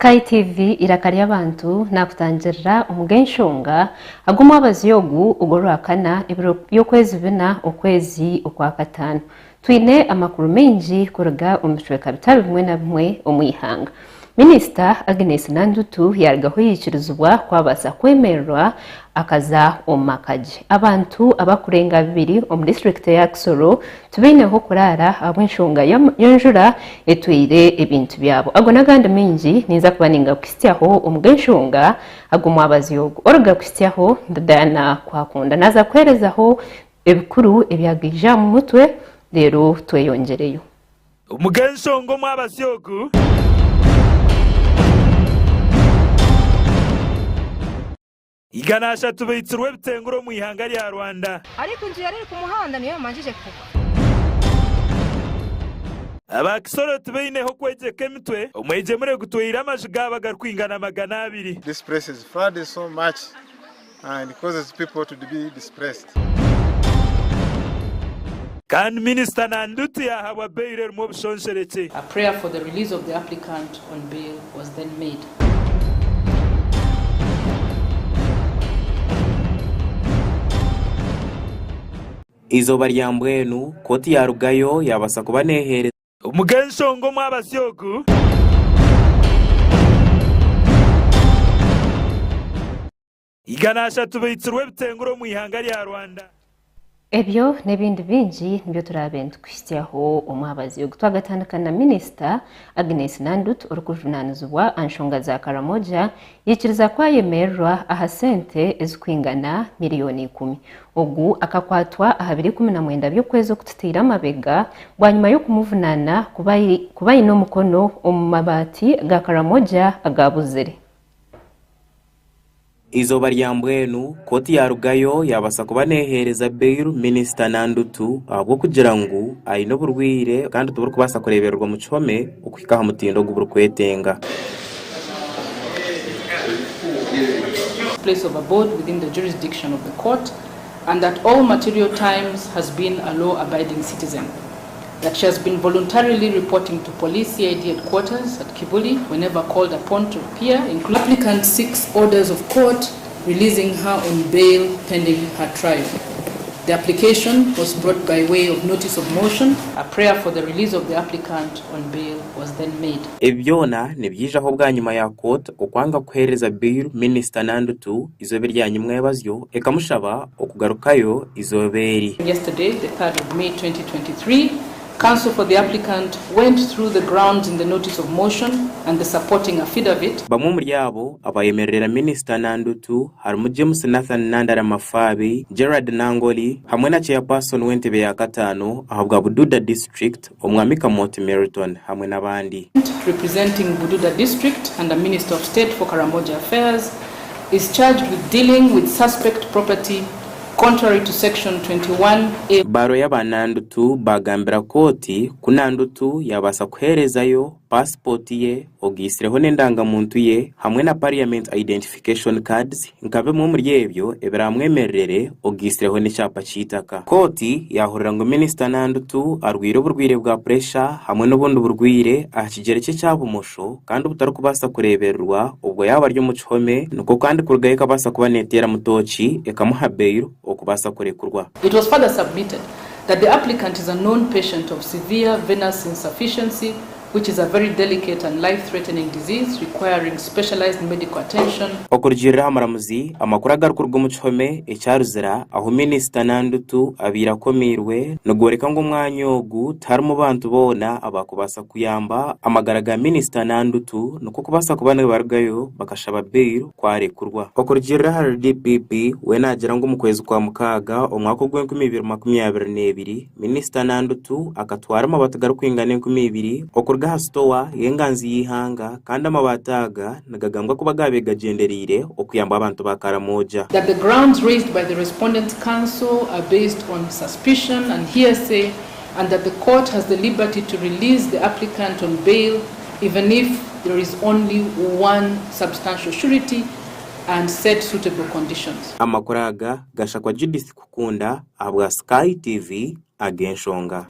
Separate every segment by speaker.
Speaker 1: Sky TV irakari y'abantu nakutangirira umugenshonga aguma abaziyogu ugorokana ibiro yo kwezi bina ukwezi ukwa katanu twine amakuru menji kuruga umutweka bitabo bimwe na bimwe umuyihanga. Minister Agnes Nandutu yargaho yikirizwa kwabasa kwemerwa akaza omakaji abantu abakurenga 2 mu district ya Kisoro tubineho kurara abwinshonga yonjura etwire ebintu byabo agona ganda minji niza kubaninga kwistyaho umugenshonga aguma abaziyogo orga kwistyaho Dianah Kwakunda naza kwerezaho ebikuru ebyagija mu mutwe rero tweyongereyo
Speaker 2: umugenshongo mu abaziyogo iganasha tubitsirwe bitenguro mu ihanga rya Rwanda
Speaker 3: ariko nje yari ku muhanda niyo manjije kuba
Speaker 2: abakisoro tubineho kwegeka emitwe umweje muri gutwira amajiga bagarkwingana magana 2.
Speaker 4: This place is flooded so much and it causes people to be displaced.
Speaker 2: Can Minister Nandutu yahawa bail mu bushonshereke.
Speaker 5: A prayer for the release of the applicant on bail was then made.
Speaker 6: Izoba ryambwenu koti ya rugayo yabasa kubanehereza
Speaker 2: umugenshongo mu abaziyogo iganasha tubitsirwe bitenguro mu ihanga rya Rwanda
Speaker 1: ebyo nebindi binji nibyo turabenda kwistyaho umwabaziyogo twagatandukana na Minister Agnes Nandutu urukujunanizwa anshonga za Karamoja yikiriza kwayemerwa ahasente ezikwingana miliyoni 10 ugu akakwatwa aha 2019 byo kwezi kutitira amabega bwanyuma yo kumuvunana kubayi no mukono umabati ga Karamoja agabuzere.
Speaker 6: Izoba ryambwenu koti ya rugayo yabasa kubanehereza bail Minister Nandutu ahubwo kugira ngo ayino burwire kandi tubura kubasa kureberwa mu cyome ukwikaha mutindo guburukwetenga.
Speaker 5: Place of abode within the jurisdiction of the court, and that all material times has been a law-abiding citizen. That she has been voluntarily reporting to police CID headquarters at Kibuli whenever called upon to appear, including applicant 6 orders of court releasing her on bail pending her trial. The application was brought by way of notice of motion. A prayer for the release of the applicant on bail was then made.
Speaker 6: Ebyona nebyijaho bwa nyuma ya court okwanga kuhereza bail Minister Nandutu izobe ryanyumwe yabazyo ekamushaba okugarukayo izoberi.
Speaker 5: Yesterday, the 3rd of May 2023, counsel for the applicant went through the grounds in the notice of motion and the supporting affidavit.
Speaker 6: Bamwe muri yabo abayemerera Minister Nandutu harimo James Nathan Nandara Mafabi, Gerard Nangoli hamwe na chairperson w'entebe ya katano ahabwa Bududa district omwami Kamoti Meriton hamwe nabandi.
Speaker 5: Representing Bududa district and the Minister of State for Karamoja Affairs is charged with dealing with suspect property contrary to section 21A.
Speaker 6: Baro y'abanandutu bagambira koti kunandutu yabasa kuherezayo passport ye ogisireho n'indangamuntu ye hamwe na parliament identification cards nkabe mu muri yebyo ebiramwemerere ogisireho n'icyapa cyitaka. Koti yahurira ngo Minister Nandutu arwire uburwire bwa pressure hamwe n'ubundi burwire akigereke cyabumosho kandi butari kubasa kureberwa ubwo yaba ryo mu cyhome nuko kandi kurgaye kabasa kubanetera mutoci ekamuha bail okubasa kurekurwa.
Speaker 5: It was further submitted that the applicant is a known patient of severe venous insufficiency, which is a very delicate and life-threatening disease requiring specialized medical attention.
Speaker 6: Okurjira amaramuzi amakuru agarukurwa mu cyhome ecyaruzira aho Minister Nandutu abira komirwe no goreka ngo mwanyogu tari mu bantu bona abakubasa kuyamba amagaraga Minister Nandutu nuko kubasa kubana bargayo bakashaba bail kwarekurwa. Okurjira RDPP we nagira ngo mu kwezi kwa mukaga umwaka gwe 2022 Minister Nandutu akatwara amabatagarukwingana 2022 okurga hastowa yenganzi yihanga kandi amabataga nagagambwa kuba gabegagenderire okuyamba abantu ba Karamoja.
Speaker 5: That the grounds raised by the respondent counsel are based on suspicion and hearsay, and that the court has the liberty to release the applicant on bail even if there is only one substantial surety and set suitable conditions.
Speaker 6: Amakuraga gashakwa Judith Kwakunda abwa Sky TV agenshonga.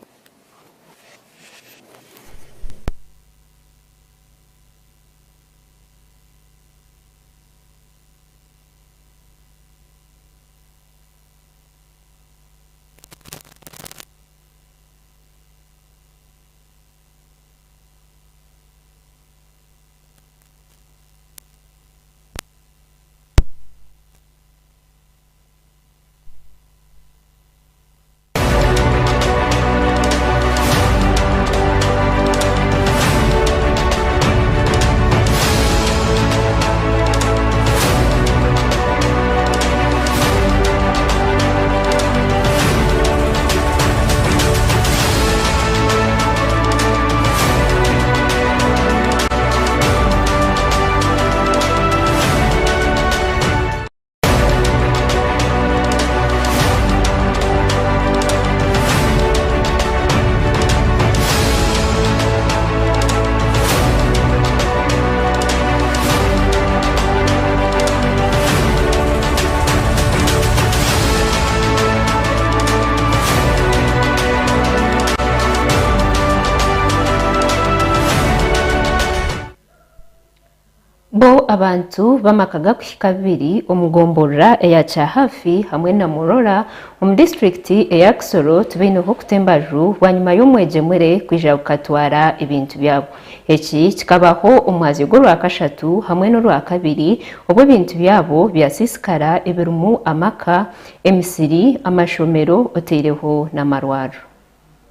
Speaker 1: abantu bamakaga kuhika abiri omugombora eyaca hafi hamwe na Murora omu districti eya Kisoro tubaineho kutembaju wanyuma y'omwegyemure kwija kukatwara ebintu byabo. Eki kikabaho omwezi gw'Orwakashatu hamwe n'Orwakabiri obwo ebintu byabo byasisikara ebirimu amaka, emisiri, amashomero oteireho n'amarwaro.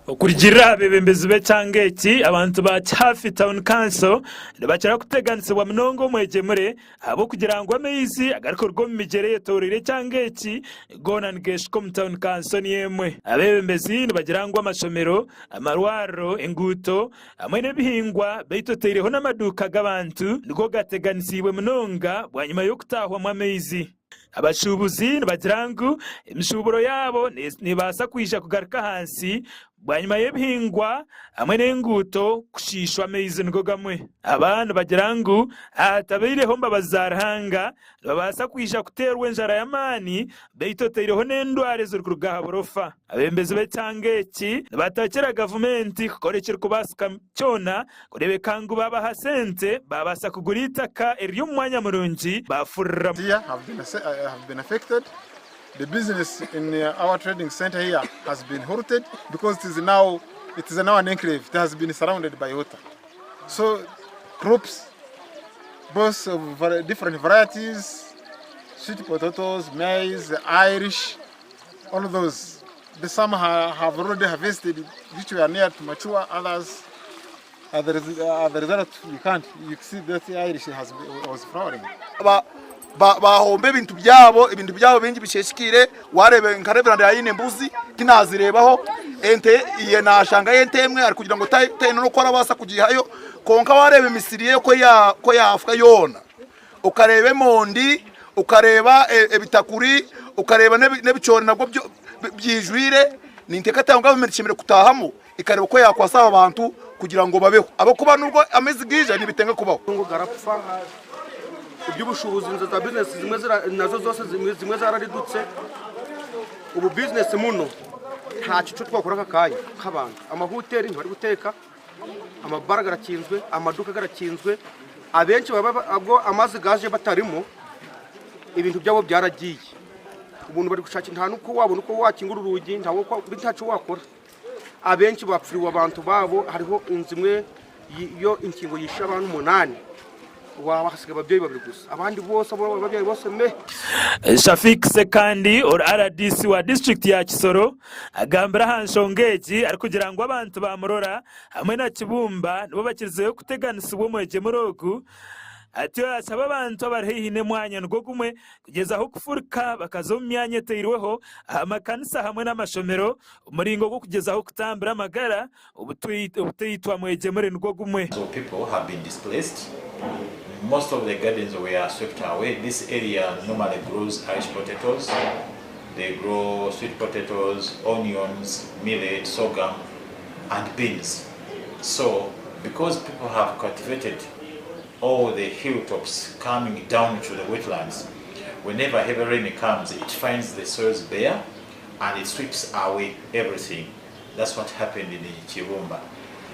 Speaker 2: Okurigirira abebembezi b'ekyanga eki abantu ba hafi town council nibakira kuteganisibwa munonga omwegyemure abo kugira ngu amaizi agarukorwa omu migyera eyetoreire ekyanga eki goona nigeshuka omu town council niemwe. Abebembezi nibagira ngu amashomero, amarwariro, enguuto hamwe n'ebihingwa baitu oteireho n'amaduuka g'abantu nigo gateganisibwe munonga bwanyuma y'okutaahwamu amaizi. Abashubuzi nibagira ngu emishuburo yabo nibaasa kwija kugaruka hansi bwanyuma y'ebihingwa hamwe n'enguuto kushishwa amaizi nigo gamwe. Aba nibagira ngu hatabaireho mbabazi za Ruhanga nibabaasa kwija kuteerwa enjara y'amaani baitu oteireho n'endwara ezirikuruga aha burofa. Abembezi b'ekyanga eki nibatakira gavumenti kukora ekirikubaasika kyona kurebeka ngu babaha sente babaasa kugura itaka eriri omu mwanya murungi bafuriramu.
Speaker 4: Have been affected. The business in our trading center here has been halted because it is now an enclave. It has been surrounded by water. So crops, both of different varieties, sweet potatoes, maize, Irish, all of those. Some have already harvested, which were near to mature. Others, the result you can't. You see that the Irish was flowering.
Speaker 7: bahombe ibintu byabo bingi bisheshikire warebe nkareberanda yine mbuzi kinazirebaho ente iye nashanga yente emwe ari kugira ngo tayino no kora basa kugihayo konka warebe misiriye ko yafuka yona ukarebe mondi ukareba ebitakuri ukareba nebicori nabwo byijwire ninteka tayo government chimere kutahamo ikareba ko yakwasa abantu kugira ngo babeho abo kuba nubwo amezi gije nibitenga kubaho ngo garapfa iby'ubushubuzi za business zimwe nazo zose zimwe zararidutse ubu business muno nta cyo twakora kakanya k'abantu amahoteli ntibari guteka amabara garakinzwe amaduka garakinzwe abenshi babo amazi gaje batarimo ibintu byabo byaragiye ubuntu bari gushaka nta nuko wabona uko wakingura urugi ntawo ko bitacu wakora abenshi bapfiriwe abantu babo hariho inzimwe yo inkingo yisha abantu 8 wabasiga babyeyi babiri gusa abandi bose abo babyeyi bose me.
Speaker 2: Shafik Sekandi or RDC wa district ya Kisoro agambira hanshongeji ari kugira ngo abantu ba Murora hamwe na Kibumba nibo bakirizeyo kuteganisibwa omwegyemure ogu ati asaba abantu abarihine mwanya ngo gumwe kugeza aho kufurika bakazo mu myanya eteirweho amakanisa hamwe n'amashomero umuringo go kugeza aho kutambira amagara ubuteyitwa mwegyemure ngo gumwe.
Speaker 8: So people have been displaced. Most of the gardens were swept away. This area normally grows Irish potatoes. They grow sweet potatoes, onions, millet, sorghum, and beans. So because people have cultivated all the hilltops coming down to the wetlands, whenever heavy rain comes, it finds the soils bare and it sweeps away everything. That's what happened in Kibumba.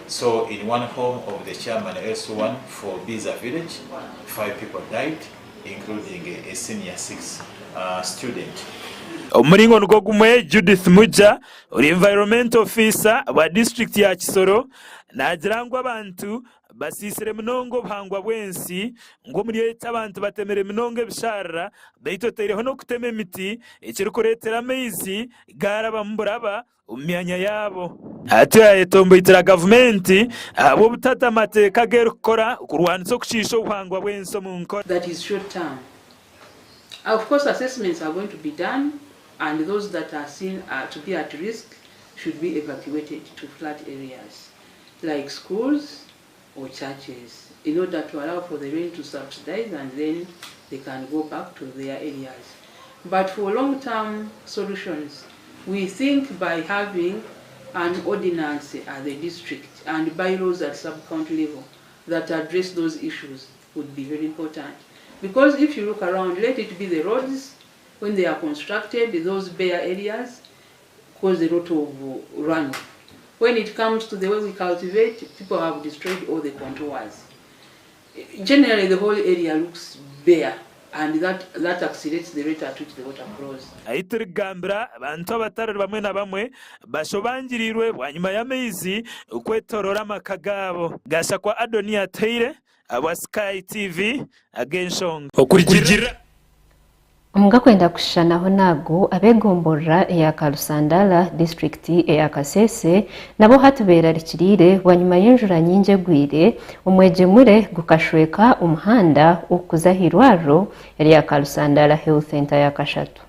Speaker 8: So in one home of the chairman S1 for Biza village, 5 people died, including a senior 6 student.
Speaker 2: Omuringo ngo gumwe Judith Muja uri environment officer wa district ya Kisoro nagira ngo abantu basisire munongo bhangwa bwensi ngo muri yeta abantu batemere munongo bishara beitotereho no kutema emiti ekiri kuretera amaizi garaba mburaba umyanya yabo ati ayetombo itira government abo butata amateka gerukora kurwanisa kushisha ubhangwa bwenso mu nkora.
Speaker 5: That is short term. Of course assessments are going to be done and those that are seen to be at risk should be evacuated to flood areas like schools or churches in order to allow for the rain to subside and then they can go back to their areas. But for long-term solutions, we think by having an ordinance at the district and bylaws at sub-county level that address those issues would be very important. Because if you look around, let it be the roads, when they are constructed, those bare areas cause a lot of runoff. When it comes to the way we cultivate, people have destroyed all the contours. generally the whole area looks bare, and that accelerates the rate at which the water flows.
Speaker 2: ayiturigambira abantu abatari bamwe na bamwe bashobangirirwe bwanyuma y'amezi ukwetorora amaka gabo gasha kwa Adonia Teire aba Sky TV agenshonga okurigira
Speaker 1: omuga kwenda kushanaho nago abegombora eya Karusandala district eya Kasese nabo hatubera rikirire bwanyuma y'enjura nyinje gwire umwejemure gukashweka umuhanda ukuza hirwaro eya Karusandala Health Center ya Kashatu.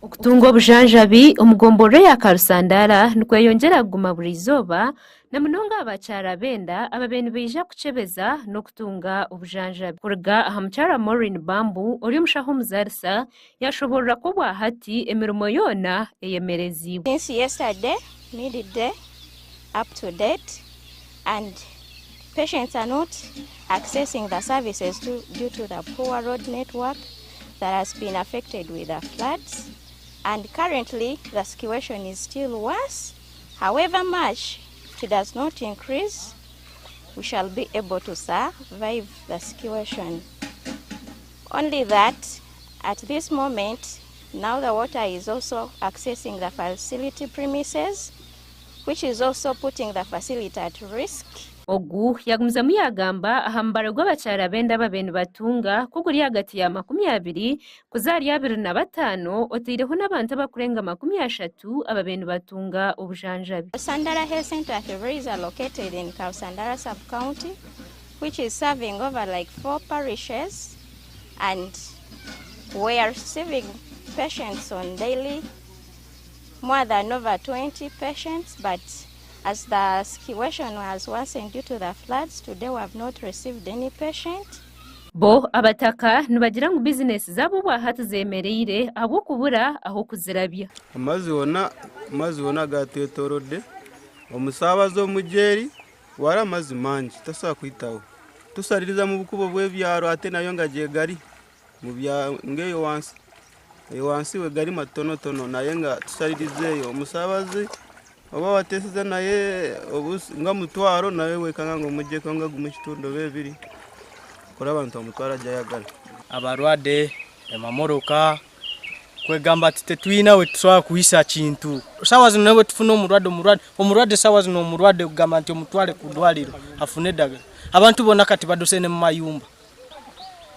Speaker 1: Okutunga obujanjabi omugomboro ya Karusandala nikweyongera guma buri izoba na munonga abakyara benda ababeni beija kuchebeza n'okutunga obujanjabi kuruga aha mukyara Maureen Bambu ori omushaho muzarisa yashoborera kubwa hati emirimo yona eyemerezibwa.
Speaker 9: Since yesterday, midday, up to date, and patients are not accessing the services due to the poor road network that has been affected with the floods. And currently, the situation is still worse. However much it does not increase, we shall be able to survive the situation. Only that, at this moment, now the water is also accessing the facility premises, which is also putting the facility at risk.
Speaker 1: Ogu yagumza muyagamba ahambara gw'abakyara benda babeni batunga kuguri hagati ya 20 kuzari 25 otireho n'abantu abakurenga 30 ababeni batunga obujanjabi.
Speaker 9: Karusandala Health Center is located in Karusandala sub-county, which is serving over like 4 parishes, and we are receiving patients on daily, more than over 20 patients, but as the situation was worsened due to the floods, today we have not received any patient.
Speaker 1: Bo abataka nibagira ngo business zabo bwahatu zemereire abo kubura aho kuzirabya.
Speaker 10: Amazi wona gatetorode omusabazo mujeri wara amazi manji tasa kwitaho tusaririza mu bukubo bw'ebyaro ate nayo ngagiye gari mu bya ngeyo wansi we gari matono tono naye nga tusaririzeyo omusabazi oba watesiza naye nga mutwaro naye wekanga ngo mujye konga gumishitundo bebiri kora abantu mutwara jayagala
Speaker 11: abarwade emamoroka kwegamba tetwina we tuswa kuhisa kintu sawa zino we tufuna omurwade sawa zino omurwade kugamba nti omutwale kudwaliro afune daga abantu bona kati badosene mu mayumba.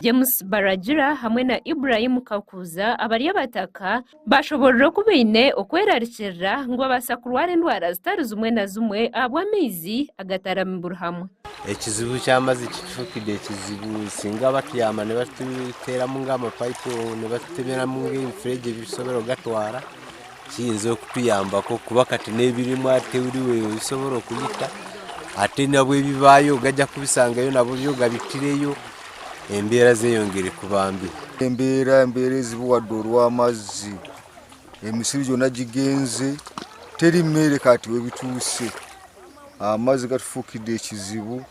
Speaker 1: James Baragira hamwe na Ibrahim Kakuza abari abataka bashoborera kubine okwerarikira ngo basakurware ndwara zitari zumwe na zumwe abwamizi agatarambura hamwe.
Speaker 12: Ekizibu cyamazi kifukide ekizibu singa batiyama ne batutera mu ngama pipe ne batebera mu ngefrege bisobero gatwara kinzo kutuyamba ko kuba kati nebirimo ateuriwe bisoboro kuyita ate nabwe bibayo gajya kubisangayo nabyo gabitireyo embera zeyongere kubambi embera zibuwadorwa amazi emisirijo nagigenze teri mere kati we bituse amazi gatufukide ekizibu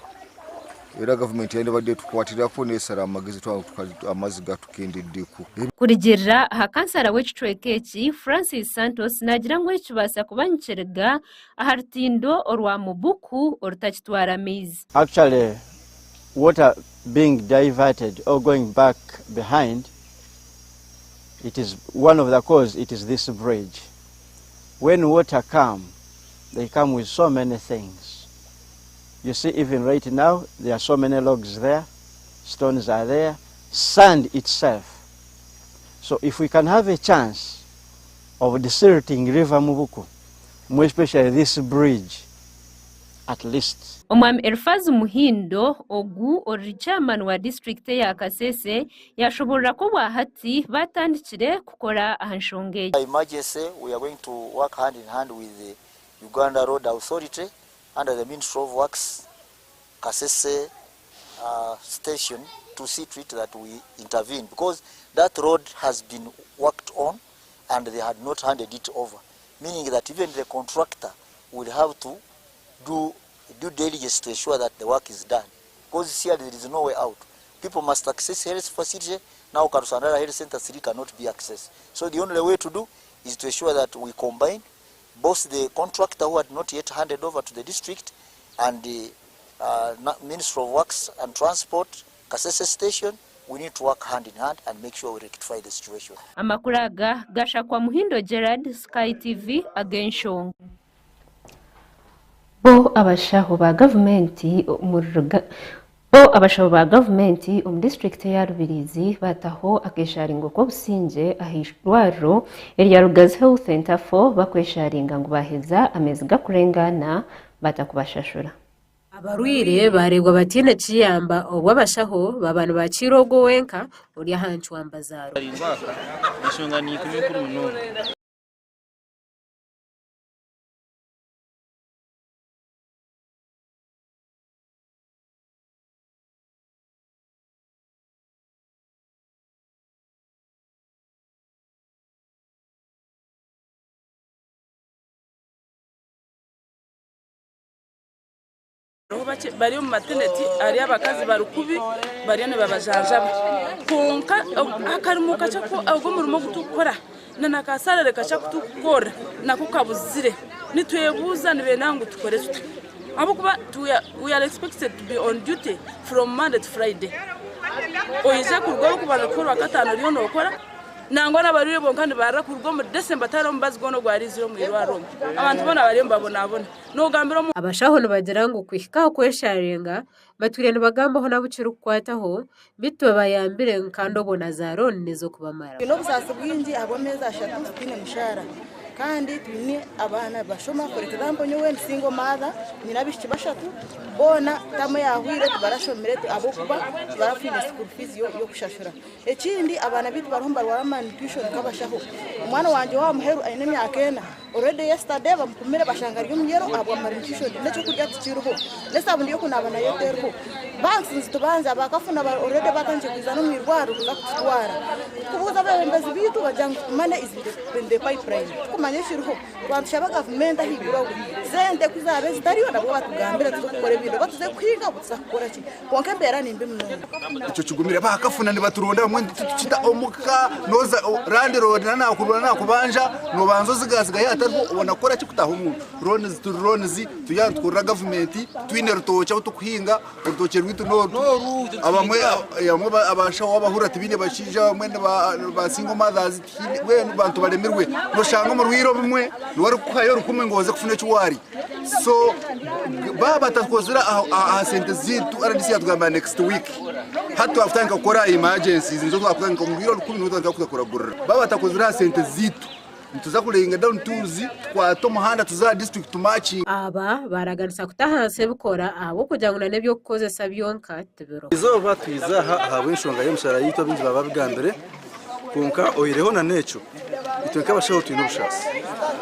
Speaker 12: era government yende badde tukwatira ko nesara amagezi twa amazi gatukendedeko
Speaker 1: kurigirira hakansara w'ekicweke eki Francis Santos nagira ngo ekibasa kubanyikirega ahartindo orwa mubuku orutakitwara mizi.
Speaker 13: Actually, water being diverted or going back behind, it is one of the cause. It is this bridge. When water come, they come with so many things. You see, even right now, there are so many logs there, stones are there, sand itself. So if we can have a chance of desilting River Mubuku, more especially this bridge, at least.
Speaker 1: Omwami Elfaz Muhindo ogu ori chairman wa district ya Kasese yashoborera ko bahati batandikire kukora ahanshonge.
Speaker 14: Emergency, we are going to work hand in hand with the Uganda Road Authority under the Ministry of Works Kasese station to see to it that we intervene, because that road has been worked on and they had not handed it over, meaning that even the contractor will have to do due diligence to ensure that the work is done, because here there is no way out. People must access health facility. Now Karusandala Health Center 3 cannot be accessed. So the only way to do is to ensure that we combine both the contractor who had not yet handed over to the district and the Ministry of Works and Transport Kasese station, we need to work hand in hand and make sure we rectify the situation.
Speaker 1: Amakuraga gasha kwa Muhindo Gerard, Sky TV, Agenshong. Bo abashaho ba gavumenti mu district ya Rubirizi bataho akesharingo ko businje ahishwaro area Rugazi Health Center 4 bakwesharinga ngo baheza amezi gakurengana batakubashashura.
Speaker 15: Abarwire baregwa batine ciyamba obwabashaho babantu bacirogo wenka uri ahantu wambazaro.
Speaker 10: Ishonga ni kumikuru muno.
Speaker 16: Bari mu maternity ari abakazi barukubi bari ne babajajaba konka akarimuka cyako ahubwo murimo gutukora nakasarare kacha kutukora nako kabuzire nitwebuza nibe nangu tukore tuti abo kuba we are expected to be on duty from Monday to Friday oyize kurwo kubana kora katano riyo nokora nangwa nabarire bonkandi barra kurwo mu December taro mbazgo no gwariziro mu irwaro abantu bona bari mbabona no gambiro
Speaker 15: abashaho bagira ngo kwihika kwesharenga baturene bagambaho nabuciru kwataho bitwe bayambire nkando bona zaro nizo kubamara
Speaker 17: bino busasa bwinji abomeza ashatu tine mushara kandi twini abana bashoma for example nyowe single mother ninabishi bashatu bona tamo yahwire tubarashomere abo kuba barafina school fees yo kushashura ekindi abana bitu baromba rwa tuition kabashaho umwana wanje wa muheru aine myakena already yesterday bamukumire bashanga ryo myero abo tuition necho kujya tukiruho lesa bundi yo kunabana yoterho banks nzitubanza bakafuna already bakanje kuzana mwirwaro kuza kutwara kubuza bembezi bitu bajanga mane izinde the pipeline kumanyeshirho twandisha government ahigura zende kuzabe zitariyo nabo batugambira tuzokora ibintu batuze kwiga butuzakora ki konke mbera nimbe muno
Speaker 7: icyo kigumire bakafuna ni baturonda bamwe tucita omuka noza rande road na kubanja no banzo zigaziga yatarwo ubona kora ki kutaho umuntu rones tuyatwura government twine rutocha utukuhinga urutoche rwitu no abamwe abashaho abahura tibine bashija mwene ba single mothers we bantu baremerwe no shanga mu rwiro bimwe no wari kuhayo rukumwe ngoze kufune cyuwari so baba tatkozira aha sente zitu RDC yatugamba next week hatu afutanga gukora emergencies nizo twakuzanga mu rwiro rukumi n'utanga kuzakora gurra baba tatkozira sente zitu tuzakurenga down tools kwa to muhanda tuza district matching
Speaker 15: aba baraganisa kutahanse bukora abo kugira ngo nanebyo kukozesa byonka tebero
Speaker 10: izo batwiza hawe nshonga y'umushara yitwa binji baba bigambere kunka oyireho na necho itwenka bashaho twino bushasi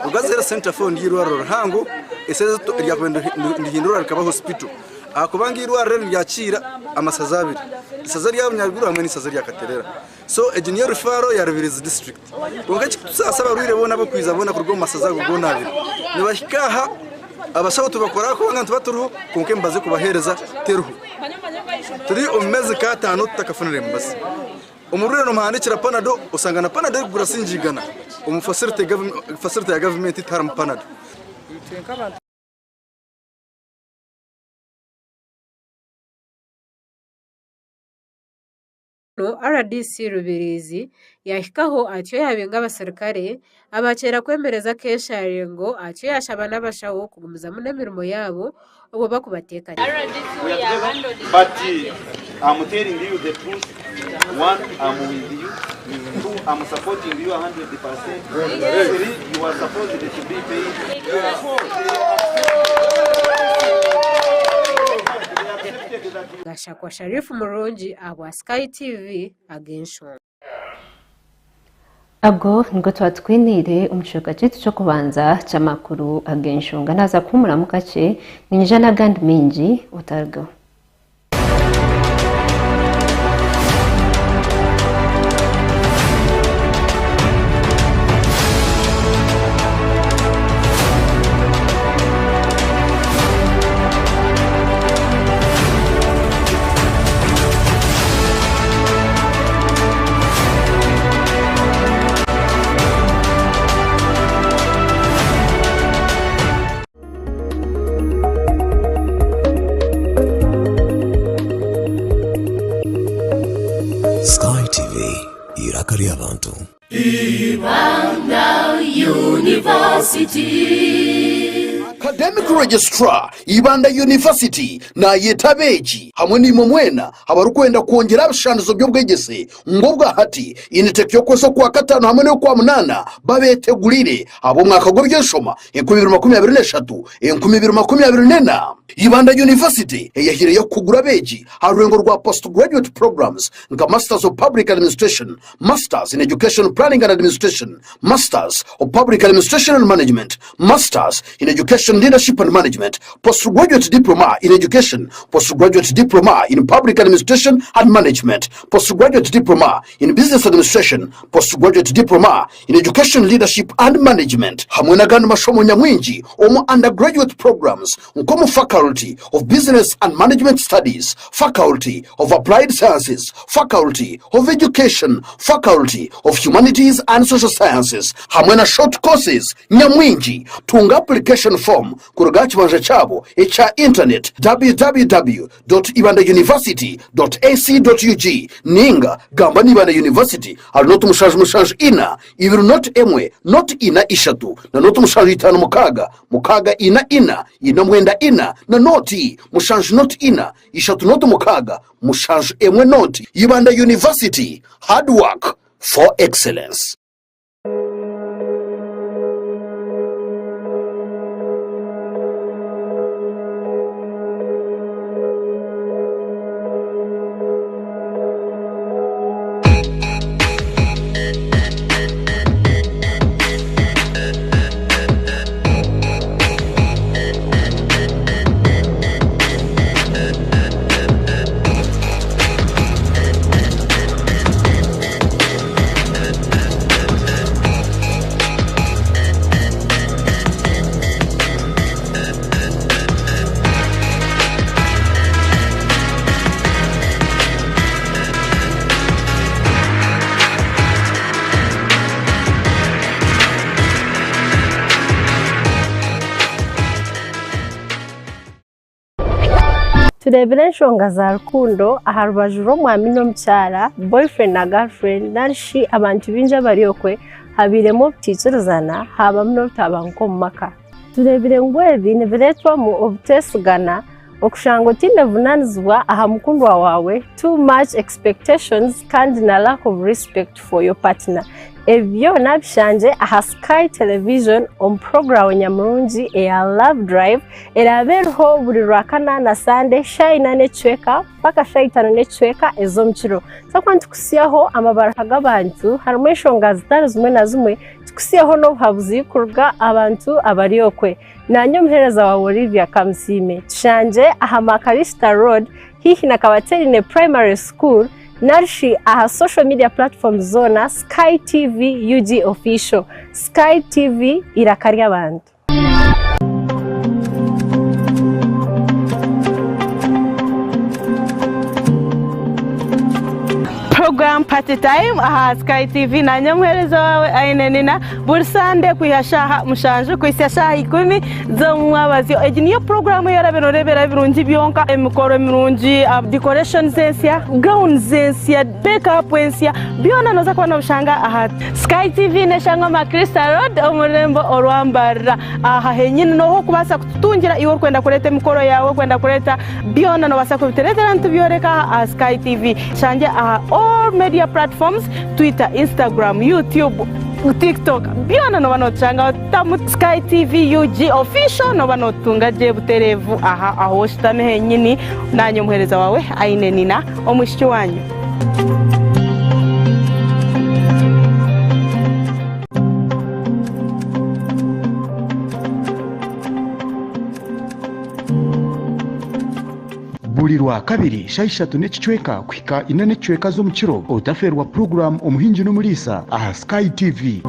Speaker 10: ugazera center for ngirwaro hango eseze rya kwenda ndihindura rikaba hospital akubanga irwaro ryakira amasaza abiri isaza rya Bunyaruguru hamwe n'isaza rya Katerera so engineer Faro ya Rubirizi district kunka tusasaba rwire bona bo kwiza bona kurwo masaza gubwo nabiri nibashikaha abashaho tubakora ko ngantu baturuho kunke mbaze kubahereza teruhu turi umeze katano tutakafunire mbase umurure no muhandikira panado usanga na panado gura sinjigana umufacility ya government itaram panado
Speaker 15: RDC Rubirizi yahikaho atyo yabenga abasirikare abakera kwemereza kesharengo atyo yashaba n'abashaho kugumiza mu nemirimo yabo ubo bakubatekanye
Speaker 18: but I'm telling you the truth. One, I'm with you. Two, I'm supporting you 100%. Three, you are supposed to be paid.
Speaker 15: Gashakwa Sharifu Murungi aba Sky TV Agenshon.
Speaker 1: Ago ngo twatwinire umushoka cyitu cyo kubanza cyamakuru Agenshonga naza kumura mukace ninjana gand minji utargo.
Speaker 19: Academic Registrar Ibanda University na yetabeji hamwe n'imo mwena abarukwenda kongera abashandizo by'ubwegese ngobwa hati initeke yo kweso kwa katano hamwe no kwa munana babetegurire abo mwaka gobyenshoma 2023 2024 Ibanda University yahire yo kugura beji harurengo rwa postgraduate programs nga Masters of Public Administration, Masters in Education Planning and Administration, Masters of Public Administration and Management, Masters in Education Leadership and Management, Postgraduate Diploma in Education, Postgraduate Diploma in Public Administration and Management, Postgraduate Diploma in Business Administration, Postgraduate Diploma in Education Leadership and Management. Hamwe na gano mashomo nyamwingi omu undergraduate programs nkomu Faculty of Business and Management Studies, Faculty of Applied Sciences, Faculty of Education, Faculty of Humanities and Social Sciences. Hamwe na short courses nyamwingi. Tunga application form kurugachi wanje chabo echa internet www.ibandauniversity.ac.ug ninga gamba Ibanda University alinotu mushanj ina ibiru not emwe not ina ishatu na notu mushanj itanu mukaga ina mwenda ina na noti mushanj not ina ishatu notu mukaga mushanj emwe noti. Ibanda University, hard work for excellence.
Speaker 20: turebere enshonga za rukundo aha rubaju rw'omwami n'omukyara boyfriend na girlfriend narishi abantu bingi abaryokwe habiremu obutikirizana habamu n'obutaba nk'omu maka. Turebere ngu ebi nibireetwamu obuteesigana, okushanga otinevunanizibwa aha mukundwa wawe, too much expectations kandi na lack of respect for your partner. Ebyo nabishanje aha Sky Television omu program nyamurungi eya Love Drive erabereho buri Rwakana na Sunday shayina n'ecweka paka shayitano n'ecweka ez'omukiro. Sakwa ntukusiyaho amabaraka g'abantu harimu enshonga zitari zimwe na zimwe tukusiyaho n'obuhabuzi kuruga abantu abaryokwe. Nanyo muhereza wa Olivia Kamusime tushanje aha Makarista Road hihi na Kabaterine Primary School narishi aha social media platforms zona Sky TV UG official. Sky TV irakarya abantu.
Speaker 21: Program Party Time aha Sky TV na nyamhereza wawe ainenina buri Sunday kuyashaha mushanju kwisashaha 10 zo mwabazyo. Egi niyo program yaraberebera birungi byonka emikoro mirungi decoration zensia gown zensia makeup zensia byona noza kubona bushanga aha Sky TV neshanga Makrista Road omurembo orwambara aha henyine noho kubasa kutungira iwo kwenda kureta emikoro yawe kwenda kureta byona no basa kubiteretera ntubyoreka aha Sky TV shanje aha all media platforms, Twitter, Instagram, YouTube, TikTok. Byona no banochanga tamu Sky TV UG official no banotunga je buterevu aha aho shitame henyini nanyo muhereza wawe ainenina omushiki wanyu.
Speaker 22: buri Rwakabiri shayishatu n'ecicweka kwika ina n'ecicweka z'omukiro otaferwa program omuhingi n'omulisa aha Sky TV.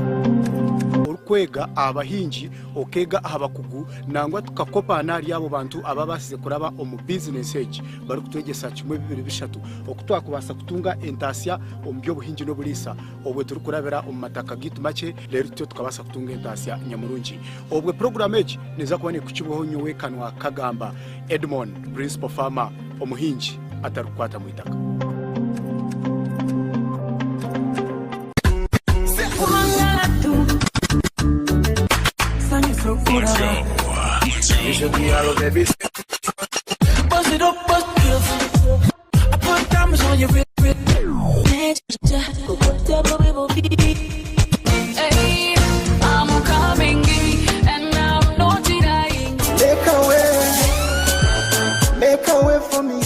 Speaker 23: Kwega abahingi okega abakugu nangwa tukakopa nari abo bantu ababasize kuraba omu business age bari kutwegesa kimwe bibiri bishatu okutwa kubasa kutunga entasya omu byobuhingi n'obulisa obwe turi kurabera omu mataka gitu make lero tyo tukabasa kutunga entasya nyamurungi. Obwe program age neza kubone kukiboho nyowe kanwa kagamba Edmond principal farmer omuhingi atarukwata mu itaka.
Speaker 3: Let's go. You should be all over, baby. Bust it up, bust it. I put diamonds on your wrist. Hey, I'm coming and I'm not denying.
Speaker 4: Make a way for me.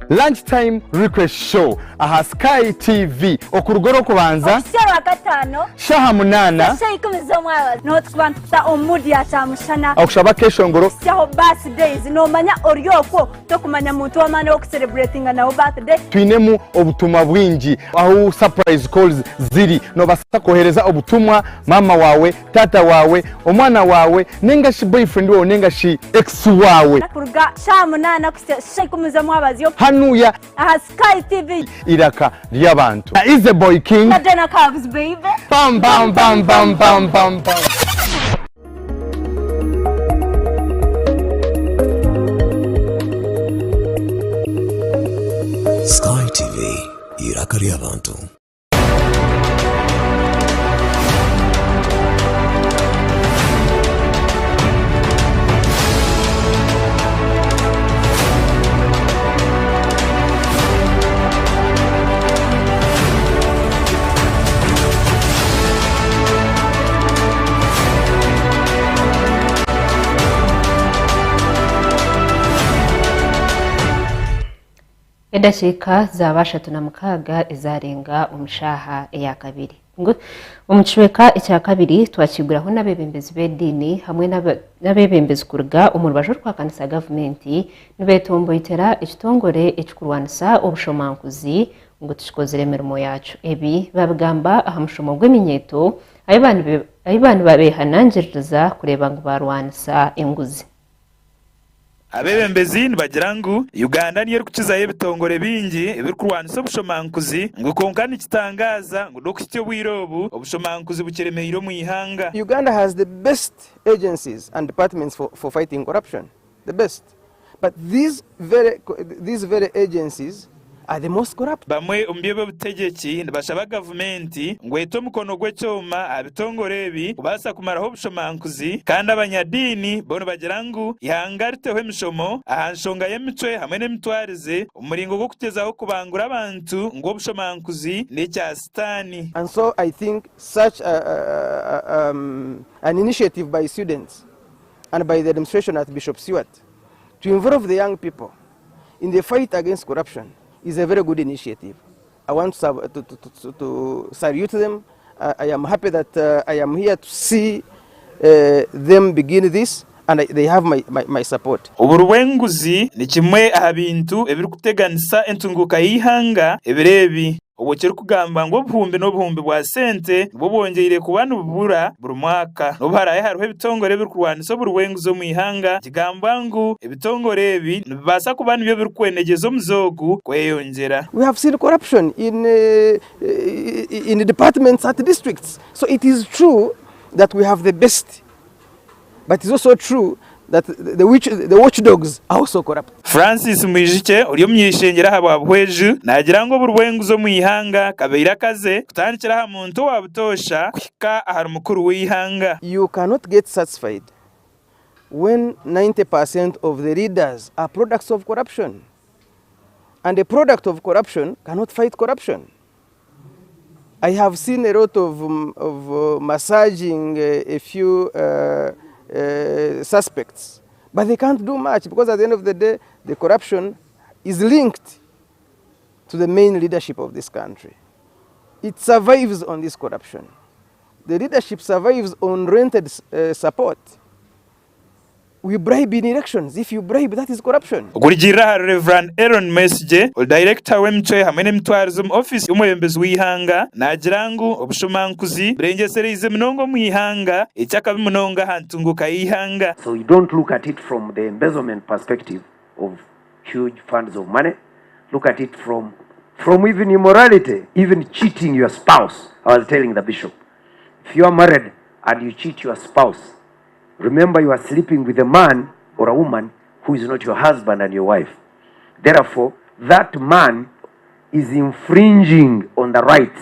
Speaker 6: Lunchtime request show aha Sky TV okurugoro kubanza
Speaker 24: Sha gatano
Speaker 6: shaha munana
Speaker 24: sha ikumizo mwabazi no twanta omudi achamushana
Speaker 6: akushaba kesho ngoro
Speaker 24: sha birthdays no manya oryoko to kumanya muntu wamana wo celebrating na birthday
Speaker 6: twinemu obutumwa bwingi aho surprise calls ziri no basa kohereza obutumwa mama wawe tata wawe omwana wawe nenga shi boyfriend wawe nenga shi ex wawe
Speaker 24: kuruga sha munana sha ikumizo mwabazi
Speaker 6: hanuya
Speaker 24: aha Sky TV
Speaker 6: iraka ry'abantu is the boy king
Speaker 24: Dianah Cubs baby
Speaker 6: bam bam bam bam bam bam bam
Speaker 25: Sky TV iraka ry'abantu.
Speaker 1: Edashika zabasha tunamukaga izarenga umushaha ya kabiri ngo umucweka icya kabiri twakiguraho nabebembezi bedini hamwe nabebembezi kuruga umurbajo rwa kanisa government nibetomboyitera ikitongore ekikurwanisa obushomankuzi ngo tushikoze remermo yacu ebi babigamba ahamushomo gw'eminyeto ayibanu babehanangiriza kureba ngo barwanisa enguzi
Speaker 2: abebembezi nibagira ngo Uganda niyo kukizayo ibitongore bingi ebirkurwanisa obushomankuzi ngo konkani kitangaza ngo dokityo bwirobu obushomankuzi bukeremeyiro mu ihanga.
Speaker 26: Uganda has the best agencies and departments for fighting corruption, the best, but these very agencies are the most corrupt.
Speaker 2: Bamwe umbyebe butegeki ndabashaba government ngo eto mukono gw'ecyoma abitongorebi ubasa kumaraho obushomankuzi kandi abanyadini bono bagira ngo ihangariteho emishomo ahanshonga y'emitwe hamwe n'emitwarize umuringo gwo kutezaho kubangura abantu ngo obushomankuzi n'ecya sitani.
Speaker 26: And so I think such an initiative by students and by the administration at Bishop Stewart to involve the young people in the fight against corruption is a very good initiative. I want to salute them. I am happy that I am here to see them begin this, and they have my support.
Speaker 2: Uburuwenguzi ni kimwe ahabintu ebiri kuteganisa entunguka y'ihanga ebirebi obukiri kugamba ngo buhumbe no buhumbe bwa sente bo bongeyire ku bantu bubura buri mwaka no baraye hariho ebitongore biri kurwanisa uburuwenguzo mu ihanga kigamba ngo ebitongore ebi nibasa ku bantu byo biri kwenegeza omuzogu kweyongera.
Speaker 26: We have seen corruption in the departments at the districts, so it is true that we have the best, but it's also true that the watchdogs are also corrupt.
Speaker 2: Francis Mwijike uriyo myishengera hababweju nagira ngo burwenguzo mu ihanga kabeira kaze kutandikira ha muntu wabutosha kwika ahari mukuru w'ihanga.
Speaker 26: You cannot get satisfied when 90% of the leaders are products of corruption, and a product of corruption cannot fight corruption. I have seen a lot of massaging a few suspects, but they can't do much because at the end of the day the corruption is linked to the main leadership of this country. It survives on this corruption. The leadership survives on rented support. We bribe in elections. If you bribe, that is corruption.
Speaker 2: Gurigira Reverend Aaron Mesje, director w'emtwe hamwe n'emitwarizo mu office y'umuyembezi w'ihanga nagira ngo obushomankuzi brengesereze mnongo mu ihanga icyakabi munonga hantunguka y'ihanga.
Speaker 27: So you don't look at it from the embezzlement perspective of huge funds of money. Look at it from even immorality, even cheating your spouse. I was telling the bishop, if you are married and you cheat your spouse, remember you are sleeping with a man or a woman who is not your husband and your wife. Therefore, that man is infringing on the rights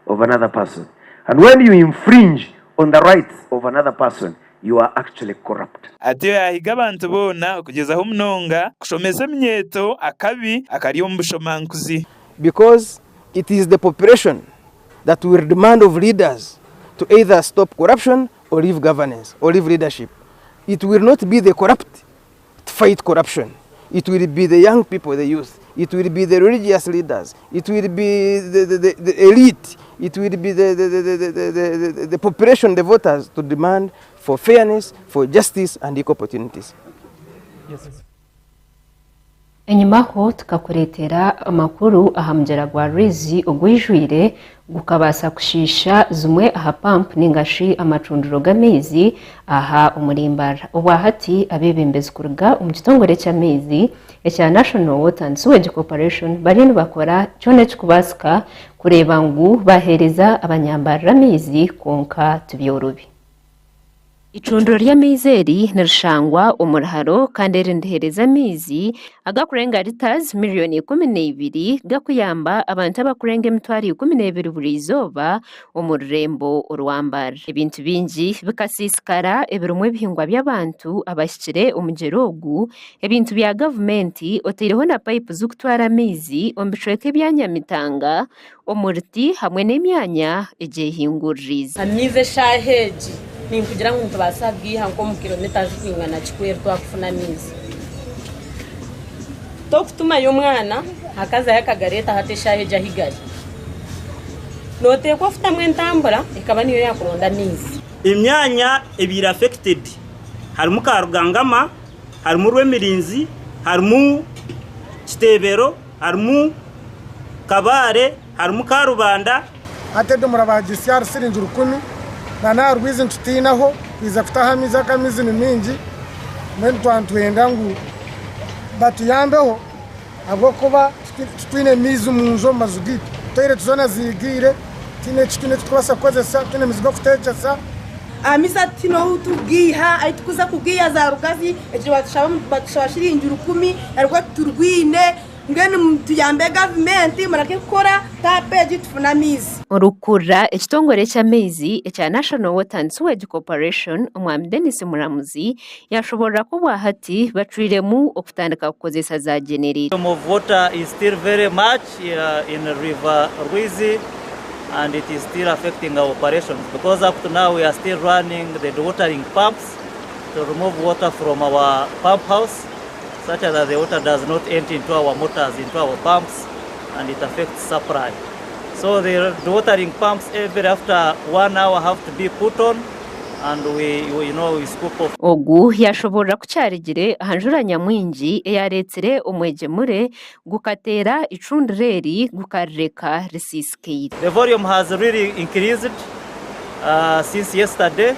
Speaker 27: of another person. And when you infringe on the rights of another person, you are actually corrupt.
Speaker 2: atiyo yahiga abantu bona kugeza aho munonga kushomeza mnyeto akabi akariyo mbushomankuzi,
Speaker 26: because it is the population that will demand of leaders to either stop corruption or leave governance or leave leadership. It will not be the corrupt to fight corruption. It will be the young people, the youth. It will be the religious leaders. It will be the elite. It will be the population, the voters, to demand for fairness, for justice and equal opportunities.
Speaker 23: Yes.
Speaker 1: enyuma ho tukakuretera amakuru ahamjera gwa rezi ogwijwire gukabasa kushisha zumwe aha pump ningashi amacunduro gamezi aha umurimbara obwahati abebembezi kuruga umugitongore cy'amezi ecya National Water and Sewage Corporation barino bakora cyone cyukubasika kureba ngo bahereza abanyambara amezi konka tubyorobi. Icunduro ry'amizeri nirishangwa umuraharo kandi rindihereza amizi agakurenga liters miliyoni 12 gakuyamba abantu abakurenga emitwari 12 buri izoba umurembo urwambara ibintu bingi bikasisikara ebirumwe bihingwa by'abantu abashikire umujerogu ebintu bya gavumenti otireho na pipe z'ukutwara amizi ombicweke byanyamitanga omurti hamwe n'emyanya egehinguririza
Speaker 5: amize shaheji ni kugira ngo tubasabwiha nko mu kilometers kwingana chikwero twakufuna mizi to kutuma y'umwana hakaza yakagareta hateshaye jahigari note ko futa mwentambura ikaba niyo yakuronda mizi
Speaker 8: imyanya ebira affected harimo karugangama harimo rwemirinzi harimo kitebero harimo kabare harimo karubanda
Speaker 9: atedo murabagisi yar sirinjuru 10 na rwizi ntutinaho biza kutahamiza kamizi ni mingi mwen twantwenda ngu batuyambeho abo kuba twine mizu munzo mazugiti toire tuzona zigire tine twasa kozesa tine mizigo kutecha sa
Speaker 24: amisa tino utugiha aitukuza kugiya za rugazi eje batashashiri injuru 10 ariko turwine ngene tuyambe government murake gukora tapeji tufuna mizi
Speaker 1: urukura ekitongore cy'amezi ecya National Water and Sewage Corporation umwami Dennis Muramuzi yashobora kuba hati bacwiremu okutandika kukozesa za generator.
Speaker 11: Of water is still very much in the river Rwizi and it is still affecting our operations because up to now we are still running the watering pumps to remove water from our pump house such that the water does not enter into our motors, into our pumps, and it affects supply. So the watering pumps every after 1 hour have to be put on, and we scoop off.
Speaker 1: Ogu yashobora kucyarigire ahanjura nyamwingi eyaretsere umwegemure gukatera icundreri gukareka risiskire.
Speaker 11: The volume has really increased since yesterday,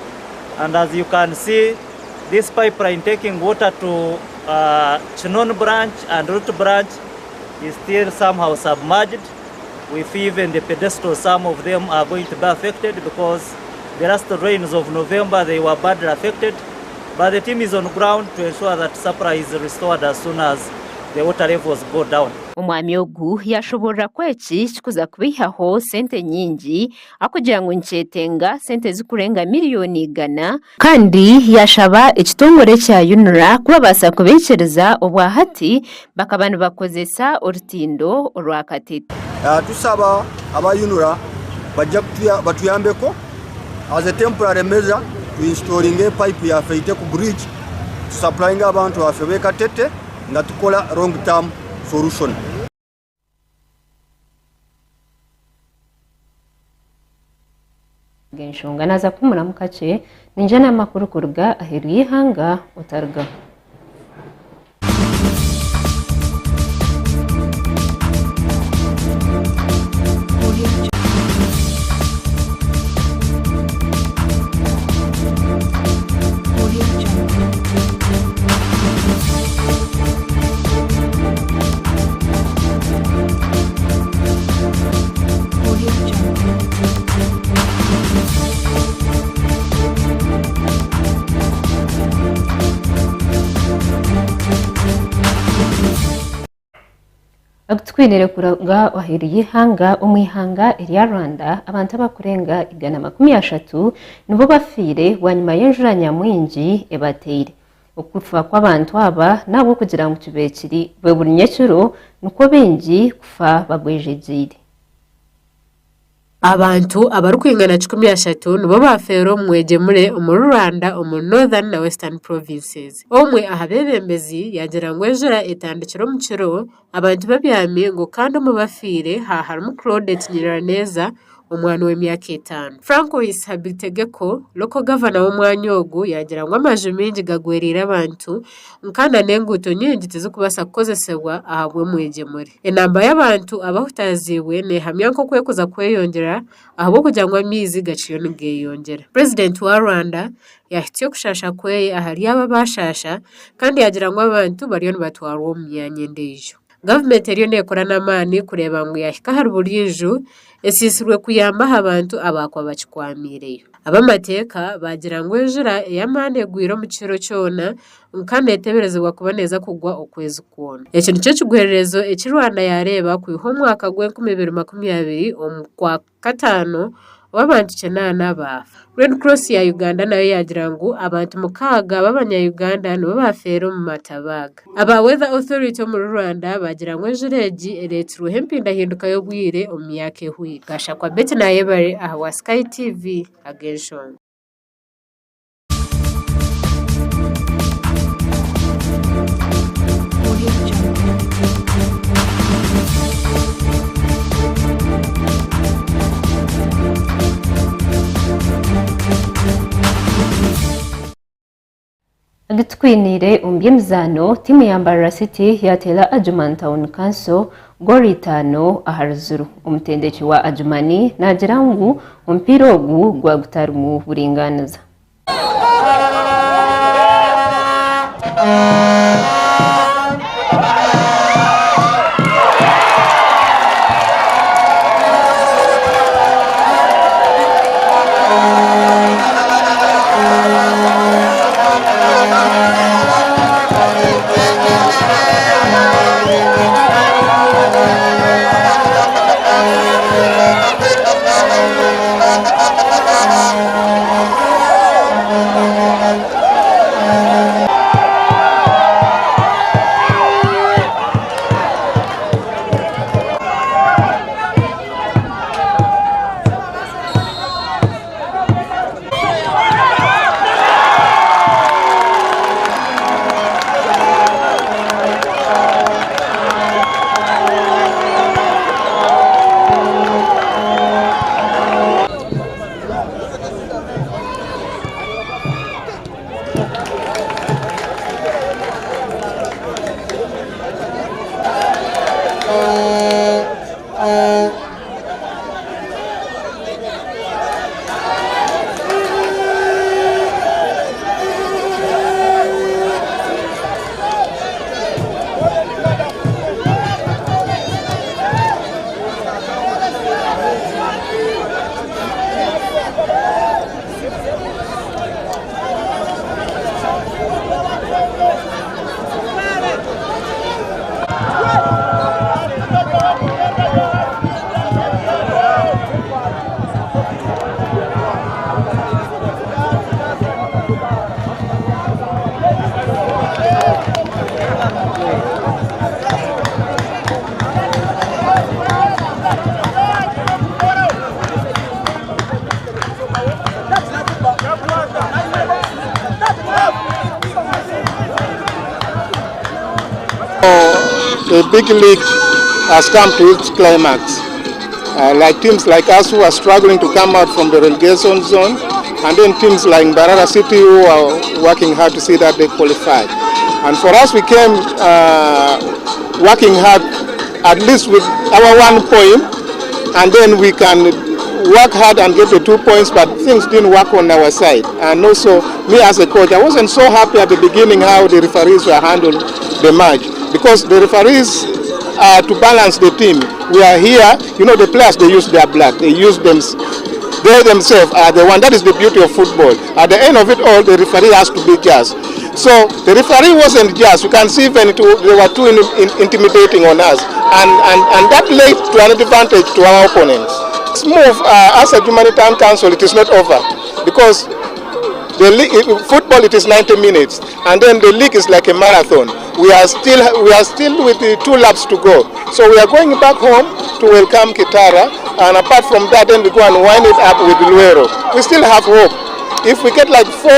Speaker 11: and as you can see, this pipeline taking water to Chinon branch and Root branch is still somehow submerged. We feel even the pedestals, some of them are going to be affected because the last rains of November, they were badly affected. But the team is on ground to ensure that supply is restored as soon as the water levels go down.
Speaker 1: Umwami Ogu yashobora kweki kuza kubihaho sente nyingi akugira ngo ncetenga sente zikurenga miliyoni 100 kandi yashaba ekitongore cya UNRA kubabasa kubekereza obwahati bakabana bakozesa urutindo rwakatete.
Speaker 12: Tusaba aba UNRA bajja batuyambeko as a temporary measure to installing a pipe ya feite ku bridge to supplying abantu afebe katete nga tukola long term solution.
Speaker 1: Genshonga naza kumura mukace ninjana makuru kuruga aheruye hanga utarga. agutwinire kuraga wahiriye ihanga umwihanga irya Rwanda abantu abakurenga 130 nibo bafire wanyuma y'enjura nyamwingi ebateire okufa kw'abantu aba nabo kugira ngo tubekiri bwe buri nyekiro nuko bengi kufa bagwejejire
Speaker 15: abantu abarukwingana 13 nibo bafero mwegemure mu Rwanda mu Northern na Western provinces omwe ahabebembezi yagira ngo ejura etandikiro mu kiro abantu babyamye ngo kandi mu bafire harimo Claude Nyiraneza umwana w'emyaka 5 Francois Habitegeko local governor w'umwanyogo yagira ngo amaje mingi gagwerira abantu nkanda nenguto nyingi tizikubasa kukozesebwa ahabwe mwegemure enamba y'abantu abahutaziwe ne hamya ko kwekuza kweyongera ahubwo kugira ngo amizi gaciyo nigeyongera President wa Rwanda yahitiye kushasha kweye ahari aba bashasha kandi yagira ngo abantu bariyo batwarwa mu myanya ndejo Government eriyo nekora namani kureba ngo yahika hari buriju esisirwe kuyamba abantu abakwa bakikwamireyo abamateka bagira ngo ejura yamane gwiro mu kiro cyona nkane teberezwa kuboneza kugwa ukwezi kuona ecyo nicyo kiguhererezo ekirwanda yareba ku mwaka gwe 2020 kwa katano w'abantu 9 bafa Red Cross ya Uganda nayo yagira ngo abantu mukaga b'abanya-Uganda nibo bafero mu matabaga aba Weather Authority mu Rwanda bagira ngo ejureji eretru hempinda hinduka yo gwire omyake hui gasha kwa beti na yebare aha Sky TV agenshon
Speaker 1: agitwinire umbyemzano timu ya Mbarara City yatera Adjumani Town Council goli 5 aharzuru umutendeki wa Adjumani nagira ngo umpira ogu gwa gutarumu buringaniza
Speaker 7: The big league has come to its climax. Like teams like us who are struggling to come out from the relegation zone, and then teams like Mbarara City who are working hard to see that they qualify. And for us, we came working hard at least with our 1 point, and then we can work hard and get the 2 points, but things didn't work on our side. And also, me as a coach, I wasn't so happy at the beginning how the referees were handled the match, because the referees to balance the team. We are here, you know, the players, they use their blood, they use them they themselves are the one. That is the beauty of football. At the end of it all, the referee has to be just. So the referee wasn't just. You can see even they were too intimidating on us, and that led to an advantage to our opponents. This move, as a humanitarian council, it is not over, because the league, football, it is 90 minutes, and then the league is like a marathon. We are still with the 2 laps to go. So we are going back home to welcome Kitara, and apart from that, then we go and wind it up with Luero. We still have hope. If we get like 4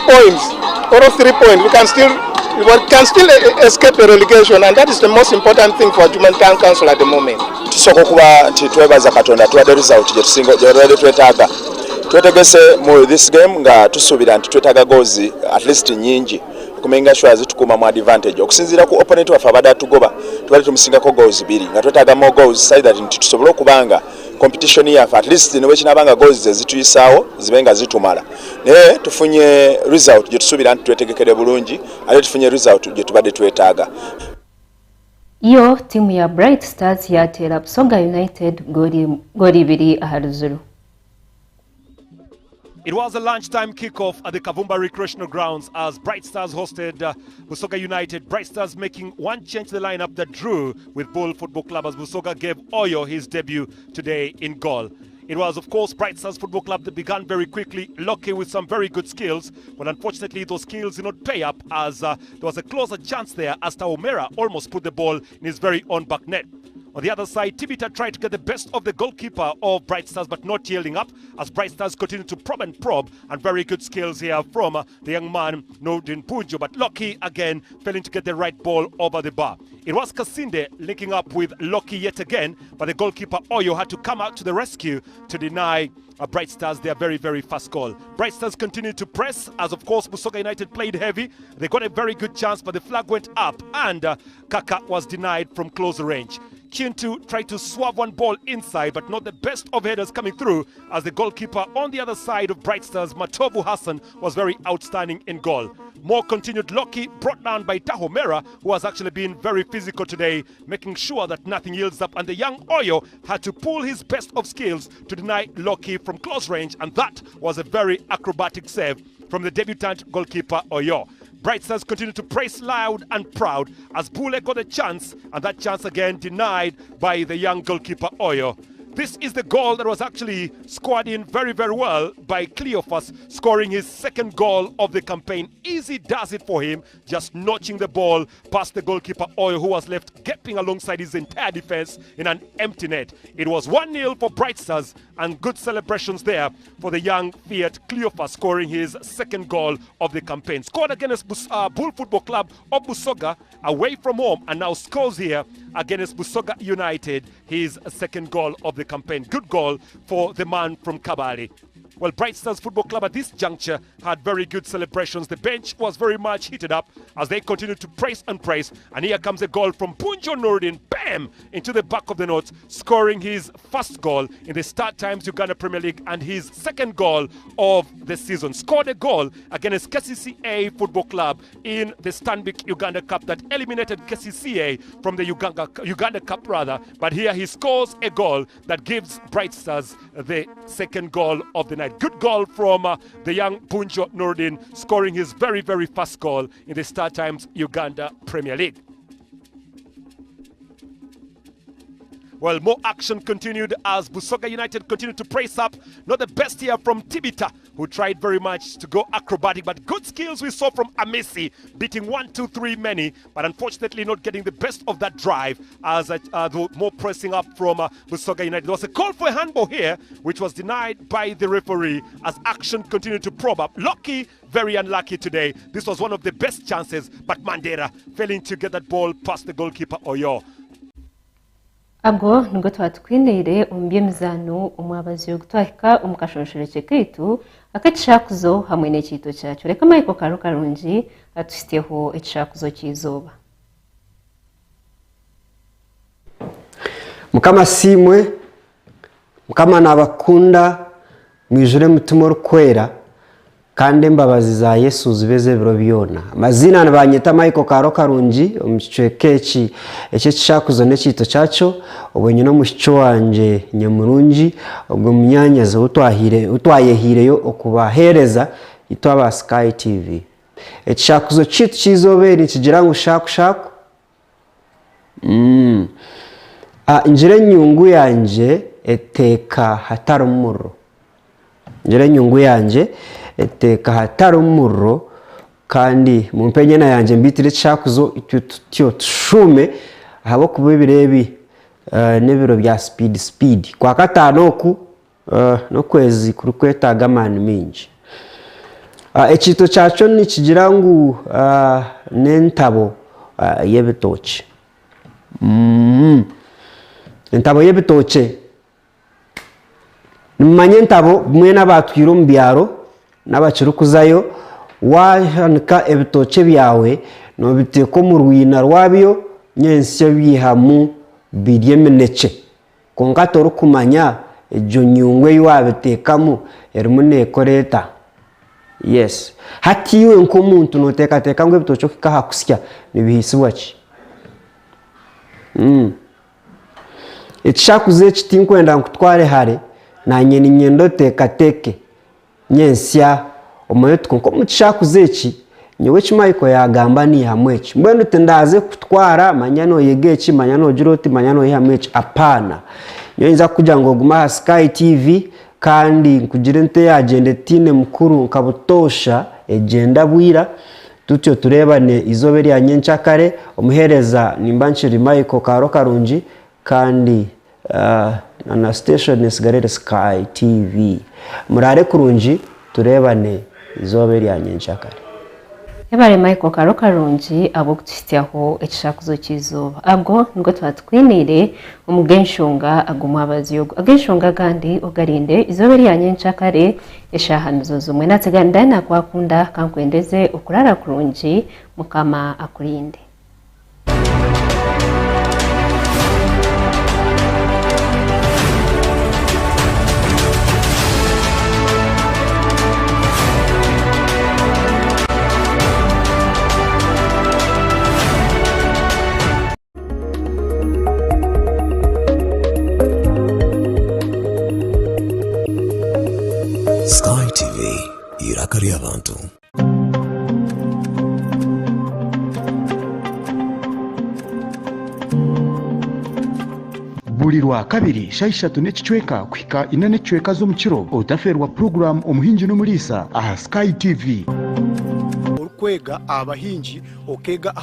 Speaker 7: points or 3 points, we can still escape the relegation, and that is the most important thing for humanitarian council at the moment.
Speaker 10: Tusoko kuba nti twebaza Katonda tuwadde result gye tusinga gye twetaaga. Twetegese mu this game nga tusuubira nti twetaaga goals at least nyingi okumenga sure zitukuma mu advantage okusinziira ku opponent waffe abadde atugoba twali tumusingako goals 2 nga twetaaga more goals so that nti tusobole okubanga competition yaffe at least ne wekinabanga goals ezituyisaawo zibenga zitumala naye tufunye result gye tusuubira nti twetegekere bulungi ate tufunye result gye tubadde twetaaga.
Speaker 1: Iyo timu ya Bright Stars yateera Busoga United goli 2-0.
Speaker 13: It was a lunchtime kickoff at the Kavumba Recreational Grounds as Bright Stars hosted Busoga United. Bright Stars making one change to the lineup that drew with Bull Football Club as Busoga gave Oyo his debut today in goal. It was, of course, Bright Stars Football Club that began very quickly, lucky with some very good skills. But unfortunately, those skills did not pay up as there was a closer chance there as Taumera almost put the ball in his very own back net. On the other side, Tibita tried to get the best of the goalkeeper of Bright Stars, but not yielding up as Bright Stars continued to probe, and very good skills here from the young man, Nordin Punjo, but Loki again failing to get the right ball over the bar. It was Kasinde linking up with Loki yet again, but the goalkeeper Oyo had to come out to the rescue to deny Bright Stars their very, very fast goal. Bright Stars continued to press as, of course, Busoga United played heavy. They got a very good chance, but the flag went up and Kaka was denied from closer range. Chintu tried to swab one ball inside, but not the best of headers coming through as the goalkeeper on the other side of Bright Stars, Matovu Hassan, was very outstanding in goal. More continued Loki brought down by Tahomera, who has actually been very physical today, making sure that nothing yields up, and the young Oyo had to pull his best of skills to deny Loki from close range, and that was a very acrobatic save from the debutant goalkeeper Oyo. Bright Stars continued to praise loud and proud as Bule got a chance, and that chance again denied by the young goalkeeper Oyo. This is the goal that was actually scored in very, very well by Cleophas, scoring his second goal of the campaign. Easy does it for him, just notching the ball past the goalkeeper Oyo, who was left gaping alongside his entire defense in an empty net. It was 1-0 for Bright Stars, and good celebrations there for the young Fiat Cleophas, scoring his second goal of the campaign. Scored against Bull Football Club of Busoga away from home, and now scores here against Busoga United, his second goal of the campaign. Good goal for the man from Kabale. Well, Bright Stars Football Club at this juncture had very good celebrations. The bench was very much heated up as they continued to praise and praise. And here comes a goal from Punjo Nordin, bam, into the back of the net, scoring his first goal in the Start Times Uganda Premier League and his second goal of the season. Scored a goal against KCCA Football Club in the Stanbic Uganda Cup that eliminated KCCA from the Uganda Cup rather. But here he scores a goal that gives Bright Stars the second goal of the night. Good goal from the young Punjo Nordin, scoring his very, very first goal in the Star Times Uganda Premier League. Well, more action continued as Busoga United continued to praise up. Not the best here from Tibita, who tried very much to go acrobatic, but good skills we saw from Amesi, beating 1-2-3 many, but unfortunately not getting the best of that drive as more pressing up from Busoga United. There was a call for a handball here, which was denied by the referee as action continued to probe up. Lucky, very unlucky today. This was one of the best chances, but Mandera failing to get that ball past the goalkeeper Oyo.
Speaker 1: Ago nubwo twatwinire umbyemizano umwabazi yo gutwahika umukashoshereke kitu akacishakuzo hamwe n'ekito cyacu reka Michael Karungi atusiteho ekishakuzo kizoba
Speaker 14: Mukama simwe Mukama nabakunda mwijure mutumo rukwera kandi embabazi za Yesu zibeze biro byona amazina nabanyeta Michael Karo Karungi omuchwekeki ecyo kishakuzo n'ekito cyacho obwenye no mushicho wanje nyamurungi ubwo munyanya zo utwayehireyo okubahereza itwa Sky TV ekishakuzo kitu kizobera kigira ngo shaku njire nyungu yanje eteka hatari umurro njire nyungu yanje eteka hatari umurro kandi mu mpenye na yanje mbitire kishakuzo ityo tushume habo kubibirebi n'ibiro bya speed kwa katano ku no kwezi kuri kwetaga mani minji ekito cyacho ni kigira ngo n'entabo y'ebitoki entabo y'ebitoki nimanye entabo mwe nabatwiro mu byaro n'abakirukuzayo wahanika ebitoki byawe no biteko mu ruina rwabyo nyense bihamu biryemeneke konka toru kumanya ejo nyungwe yabitekamu erimuneko leta yes hatiwe nkomuntu noteka ngo ebitoki kikaha kusya nibihisibwaki ekishakuze kitinkwenda nkutware hare nanye ninyendo teke nyensya omoyo tukonko mutishakuze eki nyewe kimaiko yagamba ni hamwechi mbwenu tendaze kutwara manyano yegeki manyano jiroti manyano yhamwechi apana nyenza kuja ngo guma Sky TV kandi nkugire nte yagende tine mukuru nkabutosha egenda bwira tutyo turebane izoberi ya nyenchakare omuhereza nimbanchiri Michael Karo Karungi kandi na station esigarere Sky TV murare kurungi turebane izoberi ya nyenchakare
Speaker 1: Ebare Michael Karo Karungi abo kutitiaho ekishakuzo kizuba ago ngo twatwinire umugenshunga aguma abaziyogo agenshunga kandi ogarinde izoberi ya nyenchakare eshahanuzo zumwe nateganda na Kwakunda kankwendeze ukurara kurungi mukama akurinde
Speaker 25: Sky TV irakari abantu.
Speaker 22: buri rwa kabiri shayishatu n'ekicweka kwika ina n'ekicweka z'omukiro otaferwa program omuhingi n'umulisa aha Sky TV
Speaker 23: orukwega abahingi okega